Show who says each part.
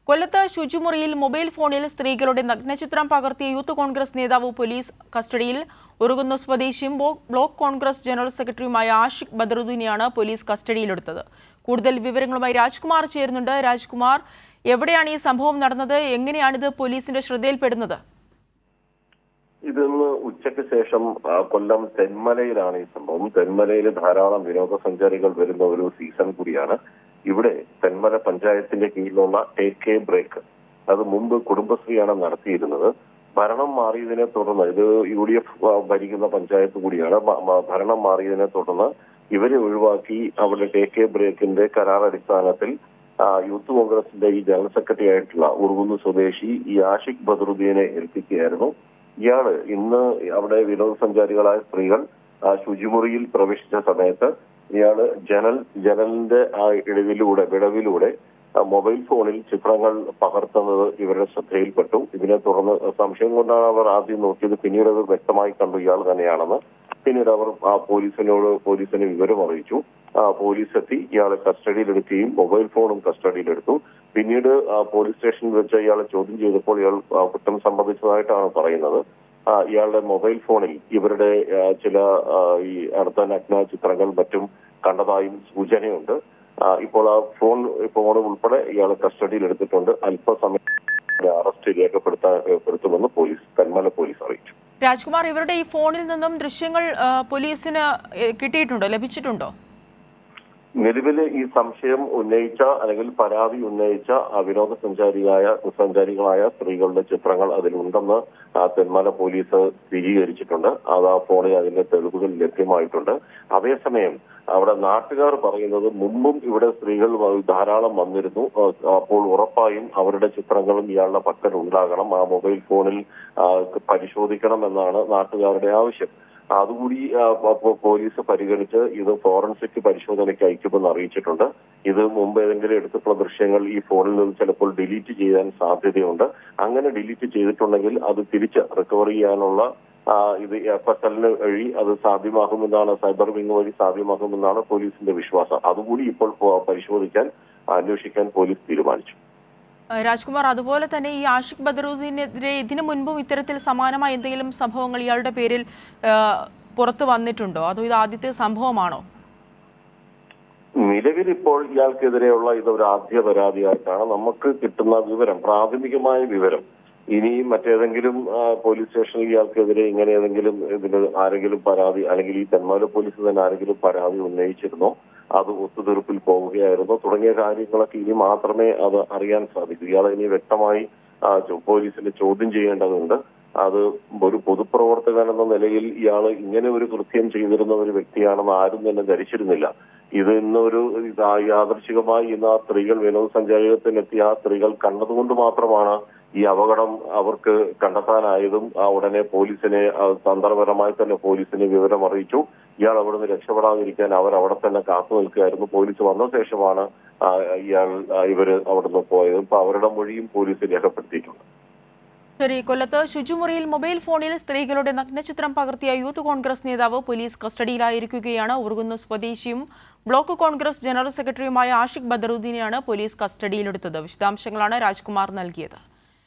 Speaker 1: കൊല്ലത്ത് ശുചിമുറിയിൽ മൊബൈൽ ഫോണിൽ സ്ത്രീകളുടെ നഗ്നചിത്രം പകർത്തിയ യൂത്ത് കോൺഗ്രസ് നേതാവ് പോലീസ് കസ്റ്റഡിയിൽ. ഉറുകുന്ന സ്വദേശിയും ബ്ലോക്ക് കോൺഗ്രസ് ജനറൽ സെക്രട്ടറിയുമായ ആഷിഖ് ബദറുദ്ദീനെയാണ് പോലീസ് കസ്റ്റഡിയിലെടുത്തത്. കൂടുതൽ വിവരങ്ങളുമായി രാജ്കുമാർ ചേരുന്നുണ്ട്. രാജ്കുമാർ, എവിടെയാണ് ഈ സംഭവം നടന്നത്? എങ്ങനെയാണിത് പോലീസിന്റെ ശ്രദ്ധയിൽപ്പെടുന്നത്?
Speaker 2: ഇതിന്ന് ഉച്ചയ്ക്ക് ശേഷം കൊല്ലം തെന്മലയിലാണ് ഈ സംഭവം. തെന്മലയിൽ ധാരാളം വിനോദസഞ്ചാരികൾ വരുന്ന ഒരു സീസൺ കൂടിയാണ്. ഇവിടെ തെന്മല പഞ്ചായത്തിന്റെ കീഴിലുള്ള ടേക്ക് എ ബ്രേക്ക്, അത് മുമ്പ് കുടുംബശ്രീയാണ് നടത്തിയിരുന്നത്. ഭരണം മാറിയതിനെ തുടർന്ന്, ഇത് UDF ഭരിക്കുന്ന പഞ്ചായത്ത് കൂടിയാണ്, ഭരണം മാറിയതിനെ തുടർന്ന് ഇവരെ ഒഴിവാക്കി അവിടെ ടേക്ക് എ ബ്രേക്കിന്റെ കരാർ അടിസ്ഥാനത്തിൽ യൂത്ത് കോൺഗ്രസിന്റെ ഈ ജനറൽ സെക്രട്ടറി ആയിട്ടുള്ള ഉറുകുന്ന് സ്വദേശി ഈ ആഷിഖ് ബദറുദ്ദീനെ ഏൽപ്പിക്കുകയായിരുന്നു. ഇയാള് ഇന്ന് അവിടെ വിനോദസഞ്ചാരികളായ സ്ത്രീകൾ ശുചിമുറിയിൽ പ്രവേശിച്ച സമയത്ത് ഇയാള് ജനലിന്റെ ആ വിടവിലൂടെ മൊബൈൽ ഫോണിൽ ചിത്രങ്ങൾ പകർത്തുന്നത് ഇവരുടെ ശ്രദ്ധയിൽപ്പെട്ടു. ഇതിനെ തുടർന്ന് സംശയം കൊണ്ടാണ് അവർ ആദ്യം നോക്കിയത്. പിന്നീട് അത് വ്യക്തമായി കണ്ടു ഇയാൾ തന്നെയാണെന്ന്. പിന്നീട് അവർ പോലീസിന് വിവരം അറിയിച്ചു. പോലീസ് എത്തി ഇയാളെ കസ്റ്റഡിയിലെടുക്കുകയും മൊബൈൽ ഫോണും കസ്റ്റഡിയിലെടുത്തു. പിന്നീട് പോലീസ് സ്റ്റേഷനിൽ വെച്ച് ഇയാളെ ചോദ്യം ചെയ്തപ്പോൾ ഇയാൾ കുറ്റം സംബന്ധിച്ചതായിട്ടാണ് പറയുന്നത്. ഇയാളുടെ മൊബൈൽ ഫോണിൽ ഇവരുടെ ചില ഈ അടുത്ത നഗ്ന ചിത്രങ്ങൾ മറ്റും കണ്ടതായും സൂചനയുണ്ട്. ഇപ്പോൾ ആ ഫോൺ ഉൾപ്പെടെ ഇയാളെ കസ്റ്റഡിയിൽ എടുത്തിട്ടുണ്ട്. അല്പസമയം അറസ്റ്റ് രേഖപ്പെടുത്തുമെന്ന് തെന്മല പോലീസ് അറിയിച്ചു.
Speaker 1: രാജ്കുമാർ, ഇവരുടെ ഈ ഫോണിൽ നിന്നും ദൃശ്യങ്ങൾ പോലീസിന് ലഭിച്ചിട്ടുണ്ടോ?
Speaker 2: നിലവിൽ ഈ സംശയം ഉന്നയിച്ച അല്ലെങ്കിൽ പരാതി ഉന്നയിച്ച വിനോദസഞ്ചാരികളായ സ്ത്രീകളുടെ ചിത്രങ്ങൾ അതിലുണ്ടെന്ന് തെന്മല പോലീസ് സ്ഥിരീകരിച്ചിട്ടുണ്ട്. അത് ആ ഫോണിൽ അതിന്റെ തെളിവുകൾ ലഭ്യമായിട്ടുണ്ട്. അതേസമയം അവിടെ നാട്ടുകാർ പറയുന്നത് മുമ്പും ഇവിടെ സ്ത്രീകൾ ധാരാളം വന്നിരുന്നു. അപ്പോൾ ഉറപ്പായും അവരുടെ ചിത്രങ്ങളും ഇയാളുടെ പക്കൽ ഉണ്ടാകണം, ആ മൊബൈൽ ഫോണിൽ പരിശോധിക്കണം എന്നാണ് നാട്ടുകാരുടെ ആവശ്യം. അതുകൂടി പോലീസ് പരിഗണിച്ച് ഇത് ഫോറൻസിക് പരിശോധനയ്ക്ക് അയക്കുമെന്ന് അറിയിച്ചിട്ടുണ്ട്. ഇത് മുമ്പ് ഏതെങ്കിലും എടുത്തിട്ടുള്ള ദൃശ്യങ്ങൾ ഈ ഫോണിൽ നിന്ന് ചിലപ്പോൾ ഡിലീറ്റ് ചെയ്യാൻ സാധ്യതയുണ്ട്. അങ്ങനെ ഡിലീറ്റ് ചെയ്തിട്ടുണ്ടെങ്കിൽ അത് തിരിച്ച് റിക്കവർ ചെയ്യാനുള്ള ഇത് FSL വഴി അത് സാധ്യമാകുമെന്നാണ്, സൈബർ വിങ് വഴി സാധ്യമാകുമെന്നാണ് പോലീസിന്റെ വിശ്വാസം. അതുകൂടി ഇപ്പോൾ അന്വേഷിക്കാൻ പോലീസ് തീരുമാനിച്ചു.
Speaker 1: രാജ്കുമാർ, അതുപോലെ തന്നെ ഈ ആഷിഖ് ബദറുദ്ദീനെതിരെ ഇതിനു മുൻപും ഇത്തരത്തിൽ സമാനമായ എന്തെങ്കിലും സംഭവങ്ങൾ ഇയാളുടെ പേരിൽ പുറത്തു വന്നിട്ടുണ്ടോ, അതോ ഇത് ആദ്യത്തെ സംഭവമാണോ?
Speaker 2: നിലവിൽ ഇപ്പോൾ ഇയാൾക്കെതിരെയുള്ള ഇതൊരു ആദ്യ പരാതിയായിട്ടാണ് നമുക്ക് കിട്ടുന്ന വിവരം, പ്രാഥമികമായ വിവരം. ഇനിയും മറ്റേതെങ്കിലും പോലീസ് സ്റ്റേഷനിൽ ഇയാൾക്കെതിരെ ഇങ്ങനെ ഏതെങ്കിലും ഇതിന് ആരെങ്കിലും പരാതി, അല്ലെങ്കിൽ ഈ തെന്മല പോലീസ് തന്നെ ആരെങ്കിലും പരാതി ഉന്നയിച്ചിരുന്നോ, അത് ഒത്തുതീർപ്പിൽ പോവുകയായിരുന്നോ തുടങ്ങിയ കാര്യങ്ങളൊക്കെ ഇനി മാത്രമേ അത് അറിയാൻ സാധിക്കൂ. ഇയാളെ ഇനി വ്യക്തമായി പോലീസിന് ചോദ്യം ചെയ്യേണ്ടതുണ്ട്. അത് ഒരു പൊതുപ്രവർത്തകൻ എന്ന നിലയിൽ ഇയാള് ഇങ്ങനെ ഒരു കൃത്യം ചെയ്തിരുന്ന ഒരു വ്യക്തിയാണെന്ന് ആരും തന്നെ ധരിച്ചിരുന്നില്ല. ഇത് ഇന്നൊരു യാദൃശികമായി ഇന്ന് ആ സ്ത്രീകൾ വിനോദസഞ്ചാരത്തിനെത്തിയ ആ സ്ത്രീകൾ കണ്ടതുകൊണ്ട് മാത്രമാണ് ഈ അപകടം അവർക്ക് കണ്ടെത്താനായതും. ഉടനെ പോലീസിനെ തന്ത്രപരമായി തന്നെ പോലീസിനെ വിവരം അറിയിച്ചു. ഇയാൾ അവിടുന്ന് രക്ഷപ്പെടാതിരിക്കാൻ അവർ അവിടെ തന്നെ കാത്തു നിൽക്കുകയായിരുന്നു. പോലീസ് വന്ന ശേഷമാണ് ഇവര് അവിടുന്ന് പോയത്. ഇപ്പൊ അവരുടെ മൊഴിയും പോലീസ് രേഖപ്പെടുത്തിയിട്ടുണ്ട്.
Speaker 1: ശരി, കൊല്ലത്ത് ശുചിമുറിയിൽ മൊബൈൽ ഫോണിൽ സ്ത്രീകളുടെ നഗ്നചിത്രം പകർത്തിയ യൂത്ത് കോൺഗ്രസ് നേതാവ് പോലീസ് കസ്റ്റഡിയിലായിരിക്കുകയാണ്. ഉറുകുന്ന സ്വദേശിയും ബ്ലോക്ക് കോൺഗ്രസ് ജനറൽ സെക്രട്ടറിയുമായ ആഷിഖ് ബദറുദ്ദീനെയാണ് പോലീസ് കസ്റ്റഡിയിലെടുത്തത്. വിശദാംശങ്ങളാണ് രാജ്കുമാർ നൽകിയത്.